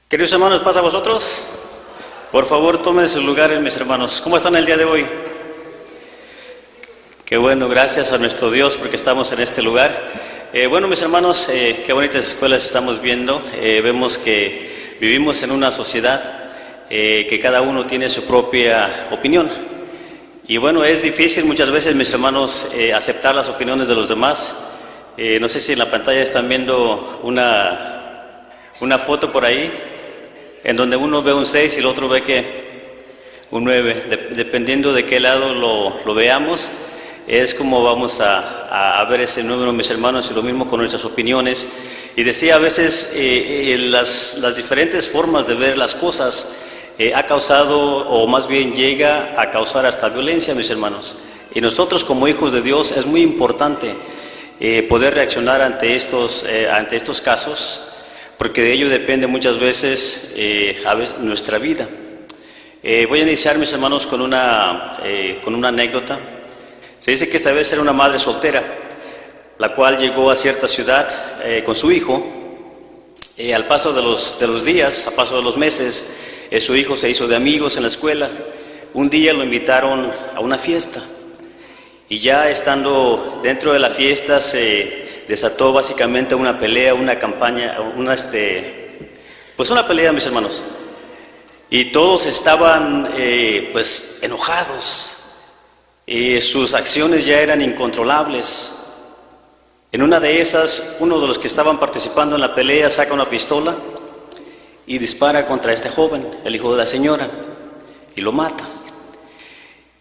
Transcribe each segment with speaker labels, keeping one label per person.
Speaker 1: Queridos hermanos, ¿pasa a vosotros? Por favor, tomen sus lugares, mis hermanos. ¿Cómo están el día de hoy? Qué bueno, gracias a nuestro Dios porque estamos en este lugar. Bueno, mis hermanos, qué bonitas escuelas estamos viendo. Vemos que vivimos en una sociedad que cada uno tiene su propia opinión. Y bueno, es difícil muchas veces, mis hermanos, aceptar las opiniones de los demás. No sé si en la pantalla están viendo una foto por ahí, en donde uno ve un 6 y el otro ve que un 9, dependiendo de qué lado lo veamos, es como vamos a ver ese número, mis hermanos, y lo mismo con nuestras opiniones. Y decía, a veces las diferentes formas de ver las cosas ha causado, o más bien llega a causar hasta violencia, mis hermanos. Y nosotros como hijos de Dios es muy importante poder reaccionar ante estos casos, porque de ello depende muchas veces, nuestra vida. Voy a iniciar, mis hermanos, con una anécdota. Se dice que esta vez era una madre soltera, la cual llegó a cierta ciudad con su hijo. Al paso de los días, al paso de los meses, su hijo se hizo de amigos en la escuela. Un día lo invitaron a una fiesta, y ya estando dentro de la fiesta se desató básicamente una pelea, una campaña, pues una pelea, mis hermanos. Y todos estaban pues enojados. Sus acciones ya eran incontrolables. En una de esas, uno de los que estaban participando en la pelea saca una pistola y dispara contra este joven, el hijo de la señora, y lo mata.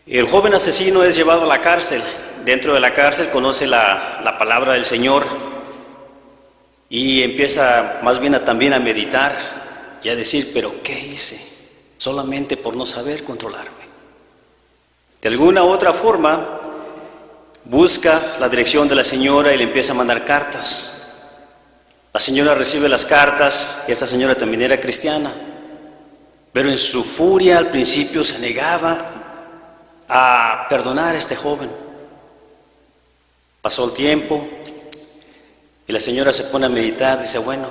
Speaker 1: El joven asesino es llevado a la cárcel. Dentro de la cárcel conoce la palabra del Señor y empieza más bien también a meditar y a decir, pero ¿qué hice? Solamente por no saber controlarme. De alguna u otra forma busca la dirección de la señora y le empieza a mandar cartas. La señora recibe las cartas, y esta señora también era cristiana, pero en su furia al principio se negaba a perdonar a este joven. Pasó el tiempo y la señora se pone a meditar, dice, bueno,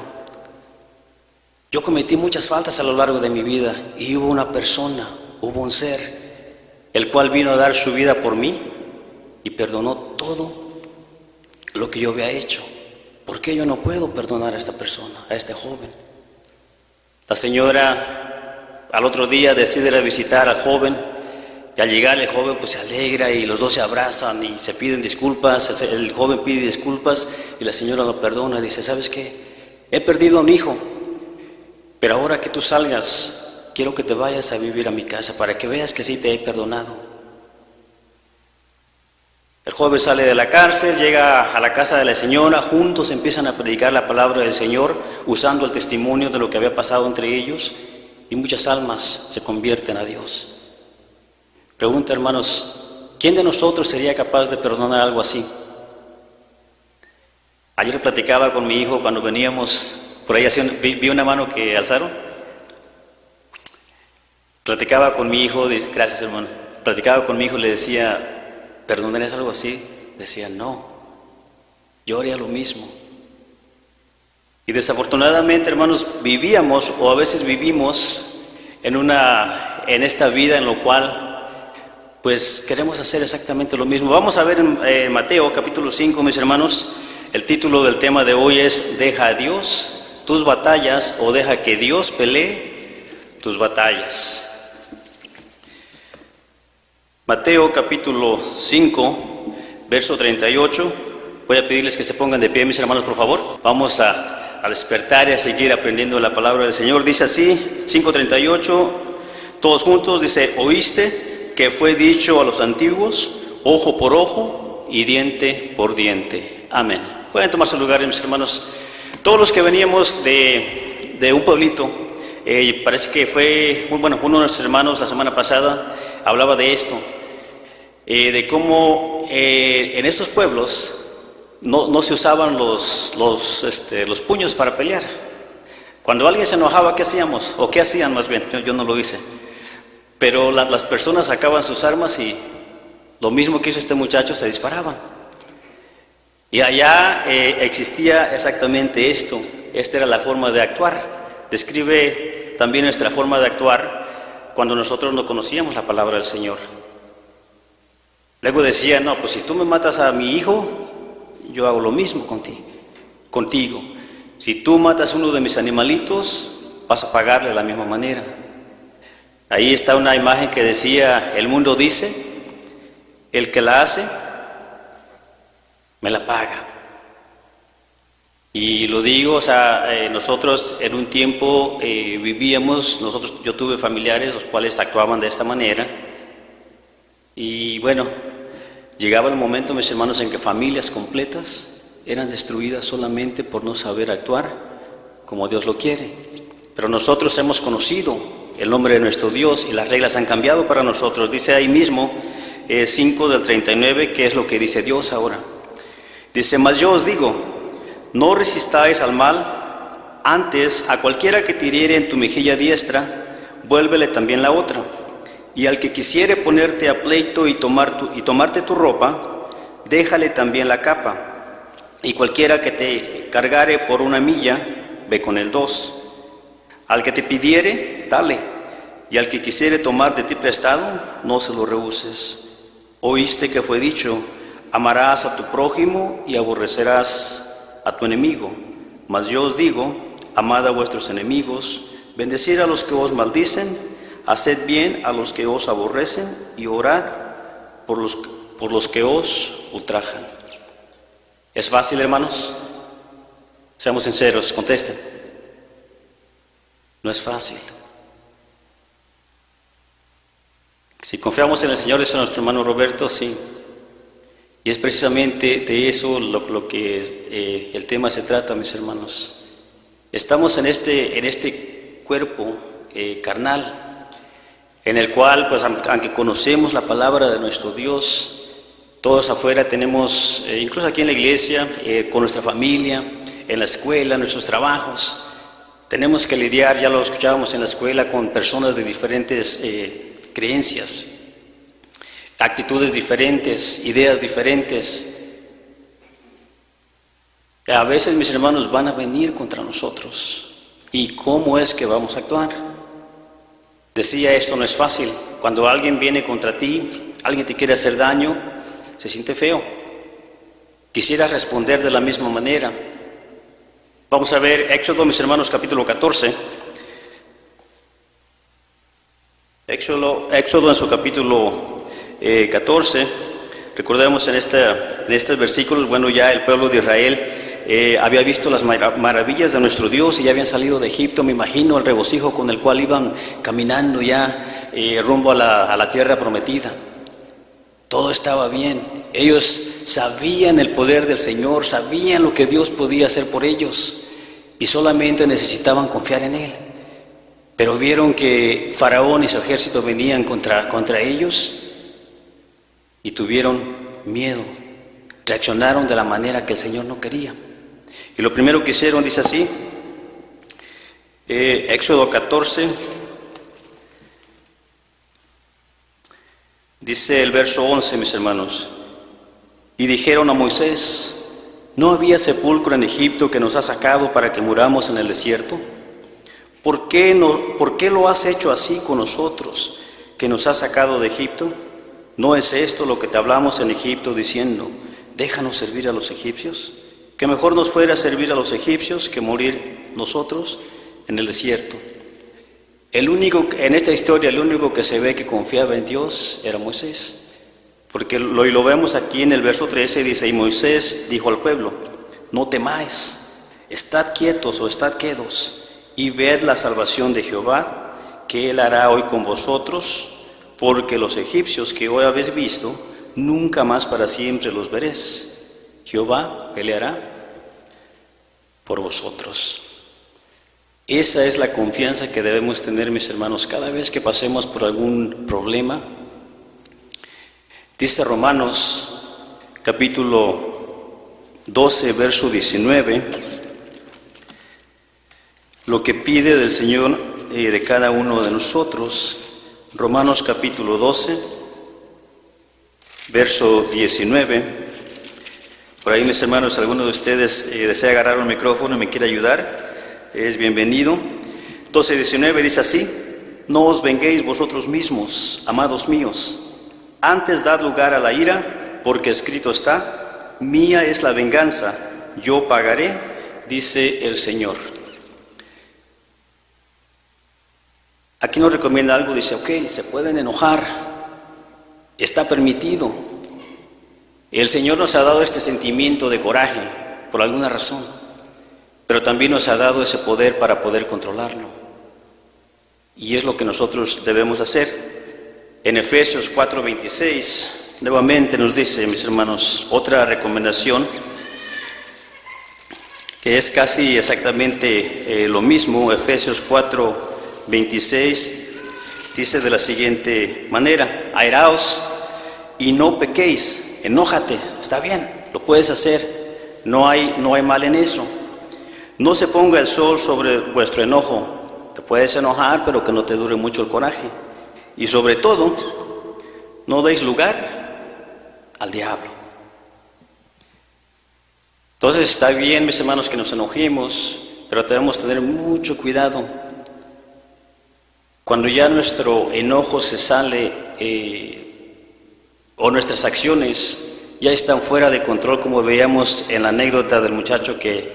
Speaker 1: yo cometí muchas faltas a lo largo de mi vida y hubo una persona, hubo un ser, el cual vino a dar su vida por mí y perdonó todo lo que yo había hecho. ¿Por qué yo no puedo perdonar a esta persona, a este joven? La señora al otro día decide ir a visitar al joven. Y al llegar el joven pues se alegra y los dos se abrazan y se piden disculpas. El joven pide disculpas y la señora lo perdona y dice, ¿sabes qué? He perdido a un hijo, pero ahora que tú salgas, quiero que te vayas a vivir a mi casa para que veas que sí te he perdonado. El joven sale de la cárcel, llega a la casa de la señora, juntos empiezan a predicar la palabra del Señor, usando el testimonio de lo que había pasado entre ellos, y muchas almas se convierten a Dios. Pregunta, hermanos, ¿quién de nosotros sería capaz de perdonar algo así? Ayer platicaba con mi hijo cuando veníamos por ahí, vi una mano que alzaron. Platicaba con mi hijo, gracias hermano, platicaba con mi hijo y le decía, ¿perdonarías algo así? Decía, no, yo haría lo mismo. Y desafortunadamente, hermanos, vivíamos o a veces vivimos en esta vida en lo cual pues queremos hacer exactamente lo mismo. Vamos a ver en Mateo capítulo 5, mis hermanos. El título del tema de hoy es Deja a Dios tus batallas, o deja que Dios pelee tus batallas. Mateo capítulo 5, verso 38. Voy a pedirles que se pongan de pie, mis hermanos, por favor. Vamos a despertar y a seguir aprendiendo la palabra del Señor. Dice así, 5:38, todos juntos, dice, oíste que fue dicho a los antiguos, ojo por ojo y diente por diente. Amén. Pueden tomar su lugar, mis hermanos. Todos los que veníamos de un pueblito, parece que fue, bueno, uno de nuestros hermanos la semana pasada hablaba de esto, de cómo en estos pueblos no se usaban los puños para pelear. Cuando alguien se enojaba, ¿qué hacíamos? O ¿qué hacían más bien? Yo no lo hice. Pero las personas sacaban sus armas y lo mismo que hizo este muchacho, se disparaban. Y allá existía exactamente esto. Esta era la forma de actuar. describe también nuestra forma de actuar cuando nosotros no conocíamos la palabra del Señor. Luego decía, no, pues si tú me matas a mi hijo, yo hago lo mismo contigo. Si tú matas uno de mis animalitos, vas a pagarle de la misma manera. Ahí está una imagen que decía, el mundo dice, el que la hace, me la paga. Y lo digo, o sea, nosotros en un tiempo vivíamos, yo tuve familiares los cuales actuaban de esta manera. Y bueno, llegaba el momento, mis hermanos, en que familias completas eran destruidas solamente por no saber actuar como Dios lo quiere. Pero nosotros hemos conocido el nombre de nuestro Dios y las reglas han cambiado para nosotros. Dice ahí mismo 5 del 39, ¿qué es lo que dice Dios ahora? Dice, mas yo os digo, no resistáis al mal, antes a cualquiera que te hiriere en tu mejilla diestra, vuélvele también la otra. Y al que quisiere ponerte a pleito y tomarte tu ropa, déjale también la capa. Y cualquiera que te cargare por 1 milla, ve con él 2. Al que te pidiere, dale. Y al que quisiere tomar de ti prestado, no se lo rehuses. Oíste que fue dicho, amarás a tu prójimo y aborrecerás a tu enemigo. Mas yo os digo, amad a vuestros enemigos, bendecid a los que os maldicen, haced bien a los que os aborrecen y orad por los que os ultrajan. ¿Es fácil, hermanos? Seamos sinceros, contesten. No es fácil. Si confiamos en el Señor, dice nuestro hermano Roberto, sí. Y es precisamente de eso lo que el tema se trata, mis hermanos. Estamos en este cuerpo carnal, en el cual, pues, aunque conocemos la palabra de nuestro Dios, todos afuera tenemos, incluso aquí en la iglesia, con nuestra familia, en la escuela, en nuestros trabajos, tenemos que lidiar, ya lo escuchábamos en la escuela, con personas de diferentes creencias, actitudes diferentes, ideas diferentes. A veces, mis hermanos, van a venir contra nosotros. ¿Y cómo es que vamos a actuar? Decía, esto no es fácil. Cuando alguien viene contra ti, alguien te quiere hacer daño, se siente feo. Quisiera responder de la misma manera. Vamos a ver Éxodo, mis hermanos, capítulo 14. Éxodo en su capítulo 14. Recordemos en estos versículos, bueno, ya el pueblo de Israel había visto las maravillas de nuestro Dios y ya habían salido de Egipto. Me imagino el regocijo con el cual iban caminando ya rumbo a la tierra prometida. Todo estaba bien. Ellos sabían el poder del Señor, sabían lo que Dios podía hacer por ellos y solamente necesitaban confiar en Él. Pero vieron que Faraón y su ejército venían contra ellos y tuvieron miedo. Reaccionaron de la manera que el Señor no quería. Y lo primero que hicieron, dice así, Éxodo 14, dice el verso 11, mis hermanos, y dijeron a Moisés, ¿no había sepulcro en Egipto que nos ha sacado para que muramos en el desierto? ¿Por qué lo has hecho así con nosotros, que nos has sacado de Egipto? ¿No es esto lo que te hablamos en Egipto diciendo, déjanos servir a los egipcios? Que mejor nos fuera servir a los egipcios que morir nosotros en el desierto. En esta historia, el único que se ve que confiaba en Dios era Moisés. Porque lo vemos aquí en el verso 13, dice, y Moisés dijo al pueblo, no temáis, estad quietos o estad quedos, y ved la salvación de Jehová, que Él hará hoy con vosotros, porque los egipcios que hoy habéis visto, nunca más para siempre los veréis. Jehová peleará por vosotros. Esa es la confianza que debemos tener, mis hermanos, cada vez que pasemos por algún problema. Dice Romanos, capítulo 12, verso 19, lo que pide del Señor de cada uno de nosotros. Romanos capítulo 12, verso 19. Por ahí, mis hermanos, alguno de ustedes desea agarrar un micrófono y me quiere ayudar, es bienvenido.
Speaker 2: 12:19 dice así: no os venguéis vosotros mismos, amados míos, antes dad lugar a la ira, porque escrito está: mía es la venganza, yo pagaré, dice el Señor. Aquí nos recomienda algo, dice, ok, se pueden enojar, está permitido. El Señor nos ha dado este sentimiento de coraje por alguna razón, pero también nos ha dado ese poder para poder controlarlo. Y es lo que nosotros debemos hacer. En Efesios 4:26, nuevamente nos dice, mis hermanos, otra recomendación que es casi exactamente lo mismo. Efesios 4:26 dice de la siguiente manera: airaos y no pequéis. Enójate, está bien, lo puedes hacer, no hay mal en eso. No se ponga el sol sobre vuestro enojo. Te puedes enojar, pero que no te dure mucho el coraje. Y sobre todo, no deis lugar al diablo. Entonces está bien, mis hermanos, que nos enojemos, pero debemos tener mucho cuidado. Cuando ya nuestro enojo se sale o nuestras acciones ya están fuera de control, como veíamos en la anécdota del muchacho que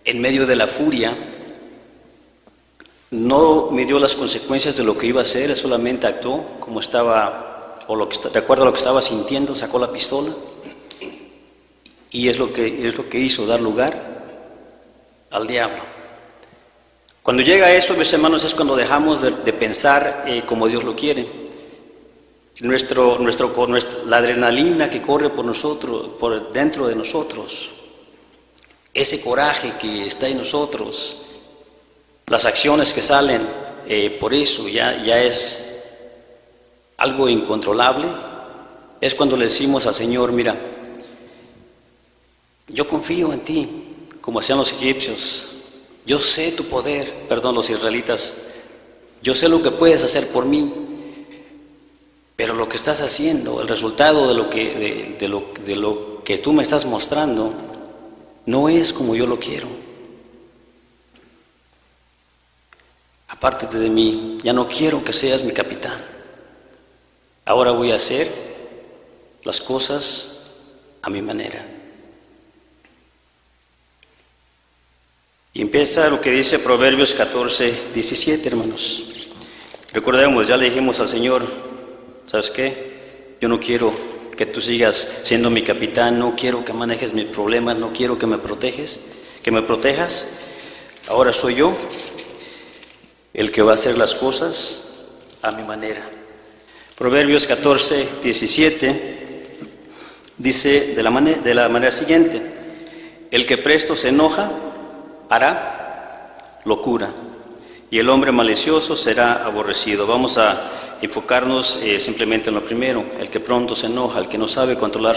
Speaker 2: en medio de la furia no midió las consecuencias de lo que iba a hacer, él solamente actuó como estaba, de acuerdo a lo que estaba sintiendo, sacó la pistola y es lo que hizo, dar lugar al diablo. Cuando llega a eso, mis hermanos, es cuando dejamos de pensar como Dios lo quiere. La adrenalina que corre por nosotros, por dentro de nosotros, ese coraje que está en nosotros, las acciones que salen, por eso ya es algo incontrolable. Es cuando le decimos al Señor: mira, yo confío en ti, como hacían los egipcios. Yo sé tu poder, los israelitas. Yo sé lo que puedes hacer por mí, pero lo que estás haciendo, el resultado de lo que tú me estás mostrando, no es como yo lo quiero. Apártate de mí, ya no quiero que seas mi capitán. Ahora voy a hacer las cosas a mi manera. Y empieza lo que dice Proverbios 14:17, hermanos. Recordemos, ya le dijimos al Señor: ¿sabes qué? Yo no quiero que tú sigas siendo mi capitán, no quiero que manejes mis problemas, no quiero que me protejas. Ahora soy yo el que va a hacer las cosas a mi manera. Proverbios 14:17 dice de la manera siguiente: el que presto se enoja hará locura, y el hombre malicioso será aborrecido. Vamos a enfocarnos simplemente en lo primero. El que pronto se enoja, el que no sabe controlar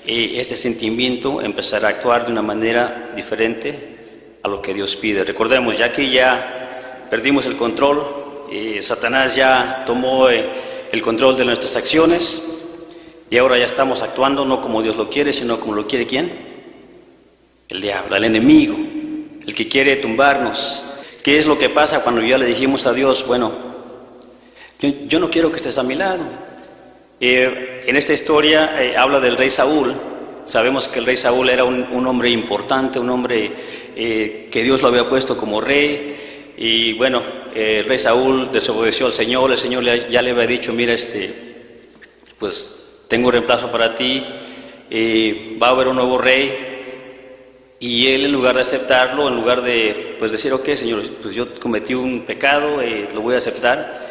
Speaker 2: este sentimiento, empezará a actuar de una manera diferente a lo que Dios pide. Recordemos, ya que ya perdimos el control, Satanás ya tomó el control de nuestras acciones, y ahora ya estamos actuando no como Dios lo quiere, sino como lo quiere ¿quién? El diablo, el enemigo, el que quiere tumbarnos. ¿Qué es lo que pasa cuando ya le dijimos a Dios: bueno, yo no quiero que estés a mi lado? En esta historia habla del rey Saúl. Sabemos que el rey Saúl era un hombre importante, un hombre que Dios lo había puesto como rey. Y bueno, el rey Saúl desobedeció al Señor. El Señor ya le había dicho: mira, pues tengo un reemplazo para ti, va a haber un nuevo rey. Y él, en lugar de aceptarlo, en lugar de decir: ok, Señor, pues yo cometí un pecado, lo voy a aceptar,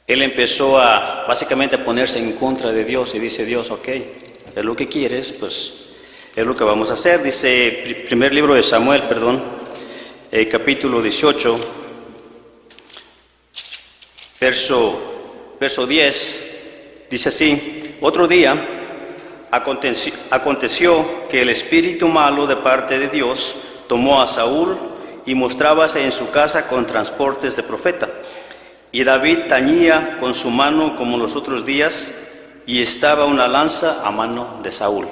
Speaker 2: él empezó básicamente a ponerse en contra de Dios. Y dice Dios: ok, es lo que quieres, pues es lo que vamos a hacer. Dice primer libro de Samuel, capítulo 18, verso 10, dice así: otro día aconteció que el espíritu malo de parte de Dios tomó a Saúl y mostrábase en su casa con transportes de profeta. Y David tañía con su mano como los otros días, y estaba una lanza a mano de Saúl.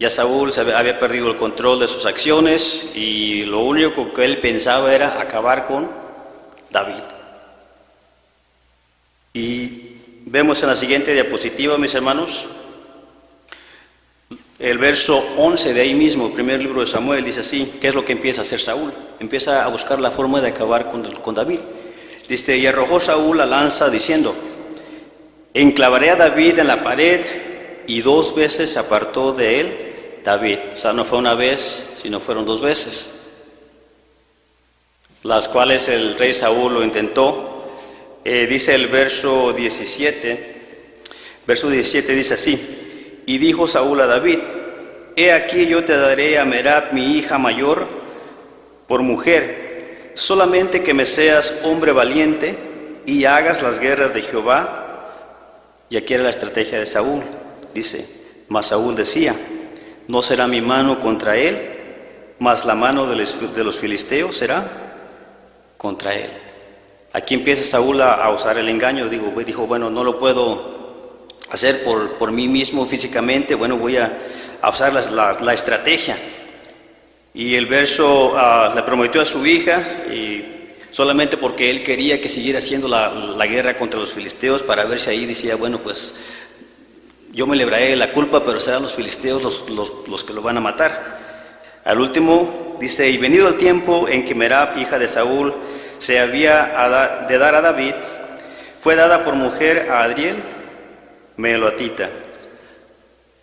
Speaker 2: Ya Saúl había perdido el control de sus acciones y lo único que él pensaba era acabar con David. Y vemos en la siguiente diapositiva, mis hermanos, el verso 11 de ahí mismo, primer libro de Samuel, dice así: ¿qué es lo que empieza a hacer Saúl? Empieza a buscar la forma de acabar con David. Dice: y arrojó Saúl la lanza diciendo: enclavaré a David en la pared, y 2 veces se apartó de él David. O sea, no fue una vez, sino fueron 2 veces, las cuales el rey Saúl lo intentó. Dice el verso 17 dice así: y dijo Saúl a David: he aquí yo te daré a Merab mi hija mayor por mujer, solamente que me seas hombre valiente y hagas las guerras de Jehová. Y aquí era la estrategia de Saúl. Dice: mas Saúl decía: no será mi mano contra él, mas la mano de los filisteos será contra él. Aquí empieza Saúl a usar el engaño. Dijo: bueno, no lo puedo hacer por mí mismo físicamente, bueno, voy a usar la estrategia. Y el verso le prometió a su hija, y solamente porque él quería que siguiera haciendo la guerra contra los filisteos, para ver si ahí decía: bueno, pues yo me libraré de la culpa, pero serán los filisteos los que lo van a matar. Al último dice: y venido el tiempo en que Merab, hija de Saúl, se había de dar a David, fue dada por mujer a Adriel, meloatita.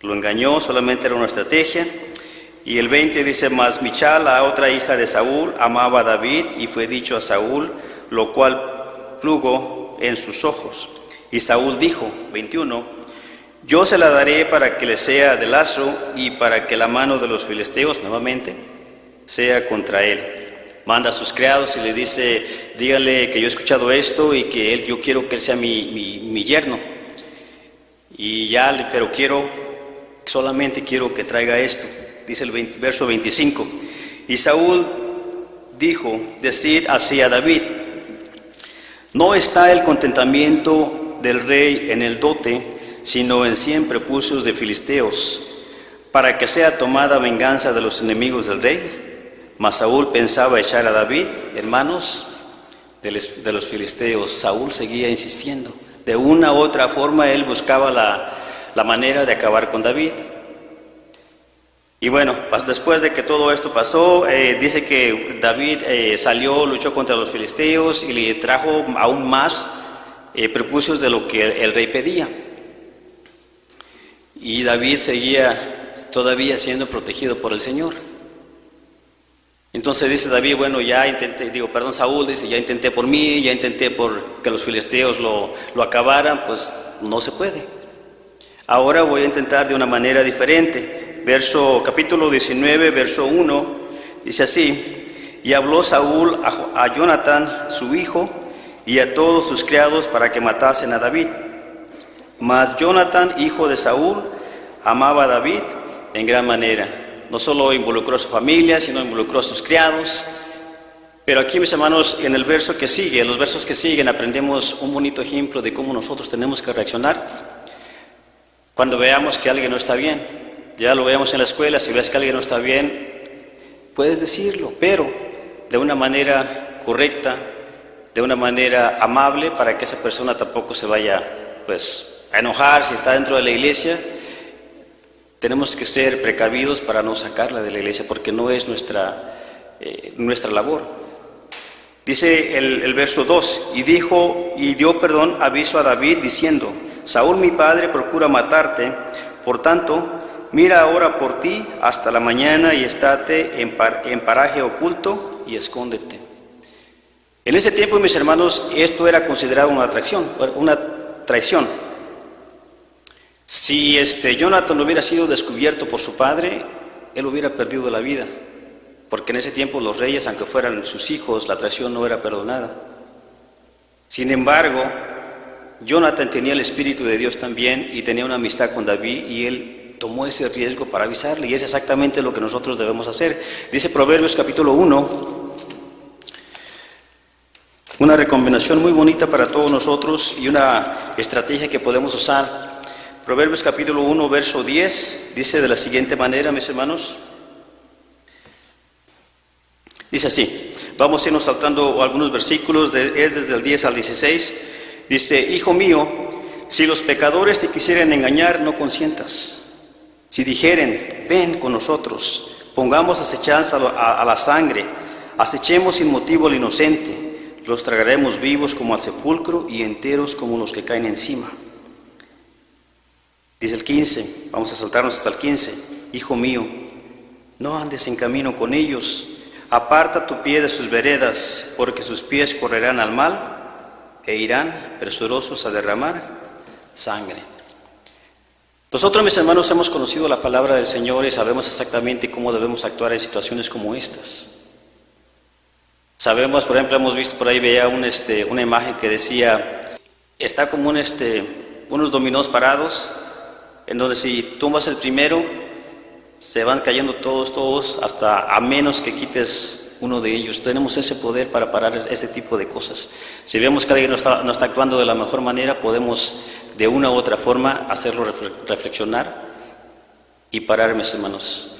Speaker 2: Lo engañó, solamente era una estrategia. Y el 20 dice: mas Michal, la otra hija de Saúl, amaba a David, y fue dicho a Saúl, lo cual plugo en sus ojos. Y Saúl dijo, 21, yo se la daré para que le sea de lazo, y para que la mano de los filisteos, nuevamente, sea contra él. Manda a sus criados y le dice: dígale que yo he escuchado esto y que yo quiero que él sea mi yerno. Pero solamente quiero que traiga esto. Dice el verso 25. Y Saúl dijo: decid así a David: no está el contentamiento del rey en el dote, sino en 100 prepucios de filisteos, para que sea tomada venganza de los enemigos del rey. Mas Saúl pensaba echar a David en manos de los filisteos. Saúl seguía insistiendo. De una u otra forma él buscaba la manera de acabar con David. Y bueno, después de que todo esto pasó, dice que David salió, luchó contra los filisteos y le trajo aún más prepucios de lo que el rey pedía. Y David seguía todavía siendo protegido por el Señor. Entonces dice David: bueno, Saúl dice: ya intenté por mí, ya intenté por que los filisteos lo acabaran, pues no se puede. Ahora voy a intentar de una manera diferente. Capítulo 19, verso 1, dice así: y habló Saúl a Jonatán, su hijo, y a todos sus criados para que matasen a David. Mas Jonatán, hijo de Saúl, amaba a David en gran manera. No solo involucró a su familia, sino involucró a sus criados. Pero aquí, mis hermanos, en los versos que siguen, aprendemos un bonito ejemplo de cómo nosotros tenemos que reaccionar cuando veamos que alguien no está bien. Ya lo veamos en la escuela: si ves que alguien no está bien, puedes decirlo, pero de una manera correcta, de una manera amable, para que esa persona tampoco se vaya a enojar. Si está dentro de la iglesia, tenemos que ser precavidos para no sacarla de la iglesia, porque no es nuestra labor. Dice el verso 2: y dio aviso a David diciendo: Saúl mi padre procura matarte, por tanto, mira ahora por ti hasta la mañana y estate en paraje oculto y escóndete. En ese tiempo, mis hermanos, esto era considerado una traición. Si Jonatán hubiera sido descubierto por su padre, él hubiera perdido la vida, porque en ese tiempo los reyes, aunque fueran sus hijos, la traición no era perdonada. Sin embargo, Jonatán tenía el Espíritu de Dios también y tenía una amistad con David, y él tomó ese riesgo para avisarle, y es exactamente lo que nosotros debemos hacer. Dice Proverbios capítulo 1, una recomendación muy bonita para todos nosotros y una estrategia que podemos usar. Proverbios capítulo 1, verso 10, dice de la siguiente manera, mis hermanos. Dice así, vamos a irnos saltando algunos versículos, es desde el 10 al 16. Dice, hijo mío, si los pecadores te quisieren engañar, no consientas. Si dijeren, ven con nosotros, pongamos acechanza a la sangre, acechemos sin motivo al inocente, los tragaremos vivos como al sepulcro y enteros como los que caen encima. Dice el 15, vamos a saltarnos hasta el 15. Hijo mío, no andes en camino con ellos, aparta tu pie de sus veredas, porque sus pies correrán al mal e irán presurosos a derramar sangre. Nosotros, mis hermanos, hemos conocido la palabra del Señor y sabemos exactamente cómo debemos actuar en situaciones como estas. Sabemos, por ejemplo, hemos visto por ahí, veía una imagen que decía, está como unos dominós parados, en donde si tumbas el primero, se van cayendo todos, hasta a menos que quites uno de ellos. Tenemos ese poder para parar ese tipo de cosas. Si vemos que alguien no está actuando de la mejor manera, podemos de una u otra forma hacerlo reflexionar y parar, mis hermanos.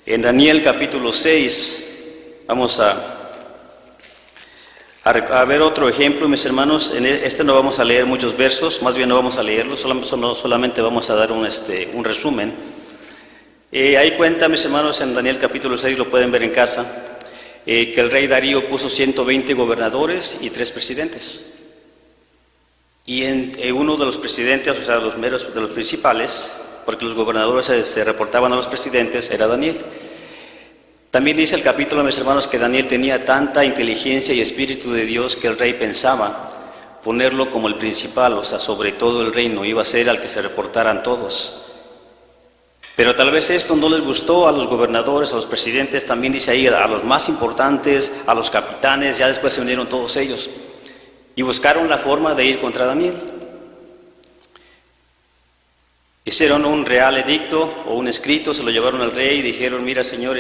Speaker 2: En Daniel capítulo 6, vamos a ver otro ejemplo, mis hermanos. En no vamos a leer muchos versos, más bien no vamos a leerlos, solamente vamos a dar un resumen. Ahí cuenta, mis hermanos, en Daniel capítulo 6, lo pueden ver en casa, que el rey Darío puso 120 gobernadores y 3 presidentes. Y uno de los presidentes, o sea, de los principales, porque los gobernadores se reportaban a los presidentes, era Daniel. También dice el capítulo, mis hermanos, que Daniel tenía tanta inteligencia y espíritu de Dios que el rey pensaba ponerlo como el principal, o sea, sobre todo el reino, iba a ser al que se reportaran todos. Pero tal vez esto no les gustó a los gobernadores, a los presidentes, también dice ahí a los más importantes, a los capitanes, ya después se unieron todos ellos y buscaron la forma de ir contra Daniel. Hicieron un real edicto o un escrito, se lo llevaron al rey y dijeron, mira, señor,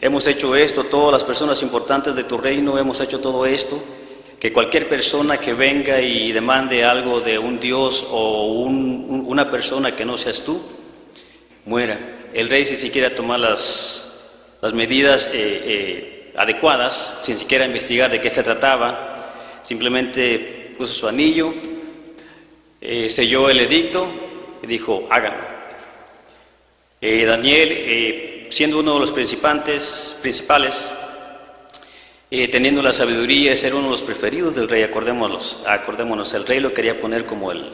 Speaker 2: hemos hecho esto, todas las personas importantes de tu reino hemos hecho todo esto, que cualquier persona que venga y demande algo de un dios o una persona que no seas tú, muera. El rey, sin siquiera tomar las medidas adecuadas, sin siquiera investigar de qué se trataba, simplemente puso su anillo, selló el edicto y dijo, háganlo. Daniel, siendo uno de los principales, teniendo la sabiduría de ser uno de los preferidos del rey, acordémonos, el rey lo quería poner como el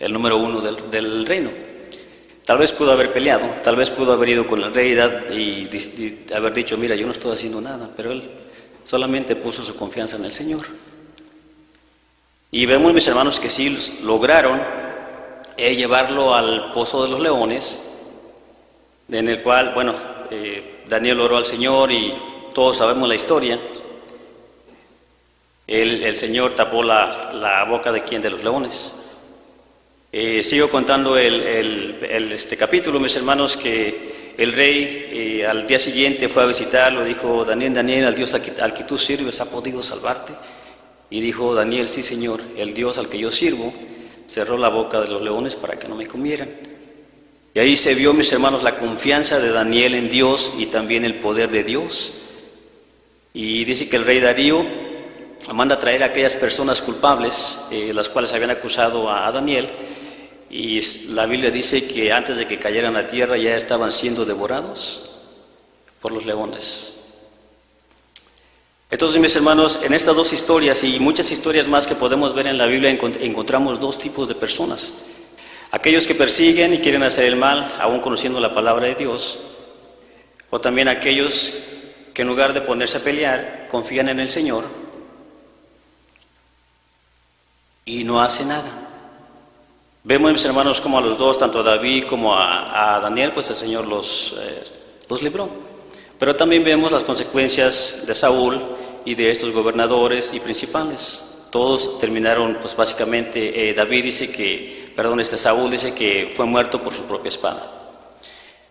Speaker 2: número 1 del reino. Tal vez pudo haber peleado, tal vez pudo haber ido con el rey y haber dicho, mira, yo no estoy haciendo nada, pero él solamente puso su confianza en el Señor. Y vemos, mis hermanos, que sí lograron llevarlo al pozo de los leones, en el cual, bueno, Daniel oró al Señor y todos sabemos la historia. El Señor tapó la boca de los leones. Sigo contando este capítulo, mis hermanos, que el rey al día siguiente fue a visitarlo, dijo, Daniel, al Dios al que tú sirves ha podido salvarte. Y dijo Daniel, sí, Señor, el Dios al que yo sirvo cerró la boca de los leones para que no me comieran. Y ahí se vio, mis hermanos, la confianza de Daniel en Dios y también el poder de Dios. Y dice que el rey Darío manda a traer a aquellas personas culpables, las cuales habían acusado a Daniel, y la Biblia dice que antes de que cayeran a tierra ya estaban siendo devorados por los leones. Entonces, mis hermanos, en estas dos historias y muchas historias más que podemos ver en la Biblia encontramos dos tipos de personas. Aquellos que persiguen y quieren hacer el mal, aún conociendo la palabra de Dios, o también aquellos que en lugar de ponerse a pelear, confían en el Señor y no hacen nada. Vemos, mis hermanos, como a los dos, tanto a David como a Daniel, pues el Señor los libró. Pero también vemos las consecuencias de Saúl y de estos gobernadores y principales. Todos terminaron, pues básicamente, Saúl dice que fue muerto por su propia espada.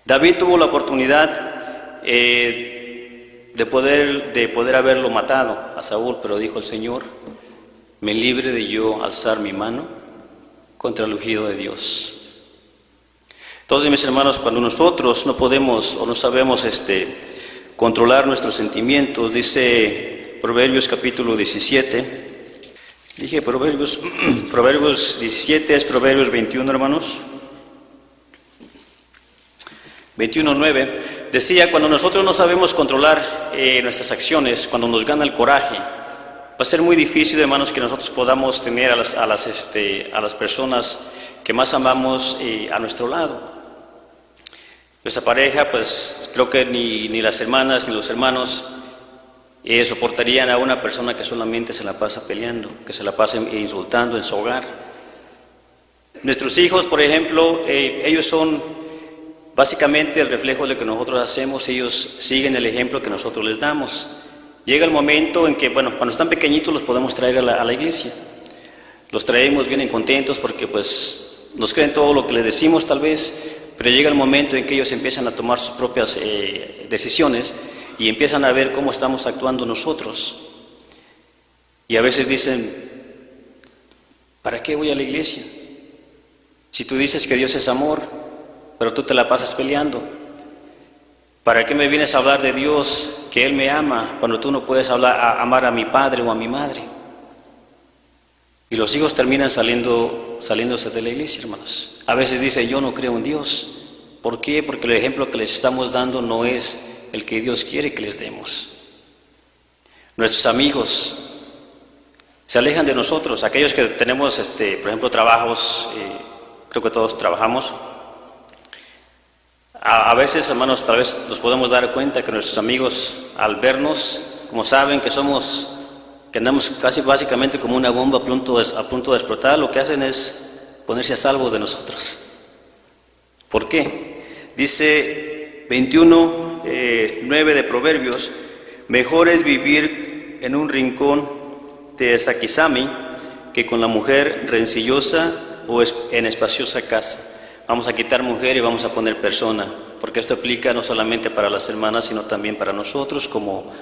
Speaker 2: David tuvo la oportunidad de poder haberlo matado a Saúl, pero dijo el Señor, me libre de yo alzar mi mano contra el ungido de Dios. Entonces, mis hermanos, cuando nosotros no podemos o no sabemos controlar nuestros sentimientos, dice Proverbios capítulo 17, dije Proverbios, Proverbios 17 es Proverbios 21, hermanos, 21:9, decía, cuando nosotros no sabemos controlar nuestras acciones, cuando nos gana el coraje, va a ser muy difícil, hermanos, que nosotros podamos tener a las personas que más amamos a nuestro lado. Nuestra pareja, pues creo que ni las hermanas ni los hermanos soportarían a una persona que solamente se la pasa peleando, que se la pasa insultando en su hogar. Nuestros hijos, por ejemplo, ellos son básicamente el reflejo de lo que nosotros hacemos, ellos siguen el ejemplo que nosotros les damos. Llega el momento en que, bueno, cuando están pequeñitos los podemos traer a la iglesia. Los traemos, vienen contentos porque pues nos creen todo lo que les decimos tal vez, pero llega el momento en que ellos empiezan a tomar sus propias decisiones y empiezan a ver cómo estamos actuando nosotros. Y a veces dicen, ¿para qué voy a la iglesia? Si tú dices que Dios es amor, pero tú te la pasas peleando. ¿Para qué me vienes a hablar de Dios, que Él me ama, cuando tú no puedes amar a mi padre o a mi madre? Y los hijos terminan saliéndose de la iglesia, hermanos. A veces dicen, yo no creo en Dios. ¿Por qué? Porque el ejemplo que les estamos dando no es el que Dios quiere que les demos. Nuestros amigos se alejan de nosotros. Aquellos que tenemos, por ejemplo, trabajos, creo que todos trabajamos. A veces, hermanos, tal vez nos podemos dar cuenta que nuestros amigos, al vernos, como saben que andamos casi básicamente como una bomba a punto de explotar, lo que hacen es ponerse a salvo de nosotros. ¿Por qué? Dice 21:9 de Proverbios, mejor es vivir en un rincón de Sakizami que con la mujer rencillosa o en espaciosa casa. Vamos a quitar mujer y vamos a poner persona, porque esto aplica no solamente para las hermanas, sino también para nosotros como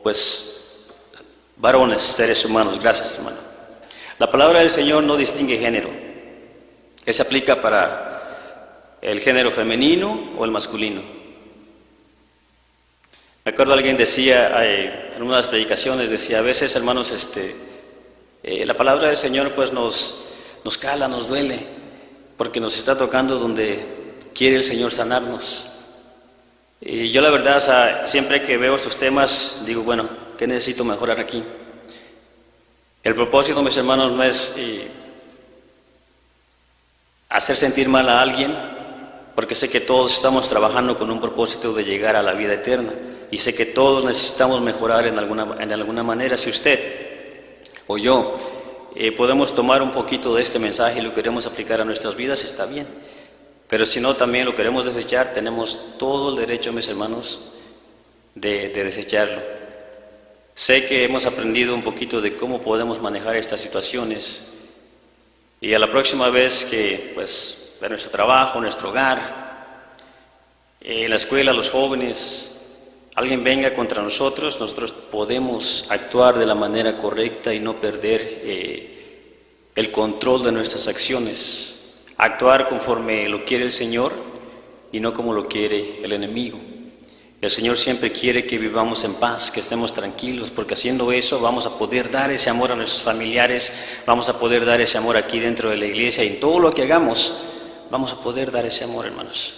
Speaker 2: pues varones, seres humanos. Gracias, hermano. La palabra del Señor no distingue género. Se aplica para el género femenino o el masculino. Me acuerdo alguien decía en una de las predicaciones, decía, a veces, hermanos, la palabra del Señor pues nos cala, nos duele, porque nos está tocando donde quiere el Señor sanarnos. Y yo la verdad, o sea, siempre que veo estos temas, digo, bueno, ¿qué necesito mejorar aquí? El propósito, mis hermanos, no es hacer sentir mal a alguien, porque sé que todos estamos trabajando con un propósito de llegar a la vida eterna, y sé que todos necesitamos mejorar en alguna manera. Si usted o yo podemos tomar un poquito de este mensaje y lo queremos aplicar a nuestras vidas, está bien. Pero si no, también lo queremos desechar, tenemos todo el derecho, mis hermanos, de desecharlo. Sé que hemos aprendido un poquito de cómo podemos manejar estas situaciones, y a la próxima vez que, pues, en nuestro trabajo, en nuestro hogar, en la escuela, los jóvenes, alguien venga contra nosotros podemos actuar de la manera correcta y no perder el control de nuestras acciones. Actuar conforme lo quiere el Señor y no como lo quiere el enemigo. El Señor siempre quiere que vivamos en paz, que estemos tranquilos, porque haciendo eso vamos a poder dar ese amor a nuestros familiares, vamos a poder dar ese amor aquí dentro de la iglesia, y en todo lo que hagamos vamos a poder dar ese amor, hermanos.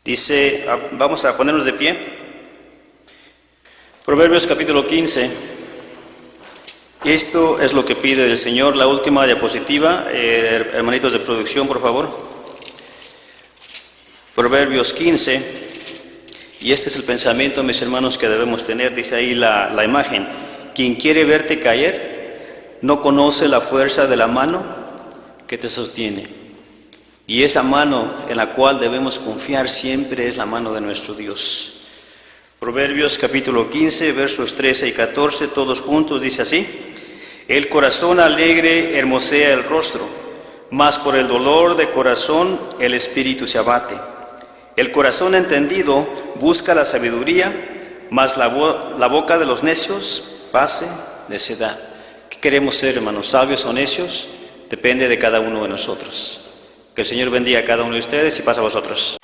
Speaker 2: Dice, vamos a ponernos de pie. Proverbios capítulo 15. Esto es lo que pide el Señor. La última diapositiva, hermanitos de producción, por favor. Proverbios 15. Y este es el pensamiento, mis hermanos, que debemos tener. Dice ahí la imagen. Quien quiere verte caer, no conoce la fuerza de la mano que te sostiene. Y esa mano en la cual debemos confiar siempre es la mano de nuestro Dios. Proverbios capítulo 15, versos 13 y 14, todos juntos, dice así: el corazón alegre hermosea el rostro, mas por el dolor de corazón el espíritu se abate. El corazón entendido busca la sabiduría, mas la boca de los necios pase necedad. ¿Qué queremos ser, hermanos? ¿Sabios o necios? Depende de cada uno de nosotros. Que el Señor bendiga a cada uno de ustedes y pase a vosotros.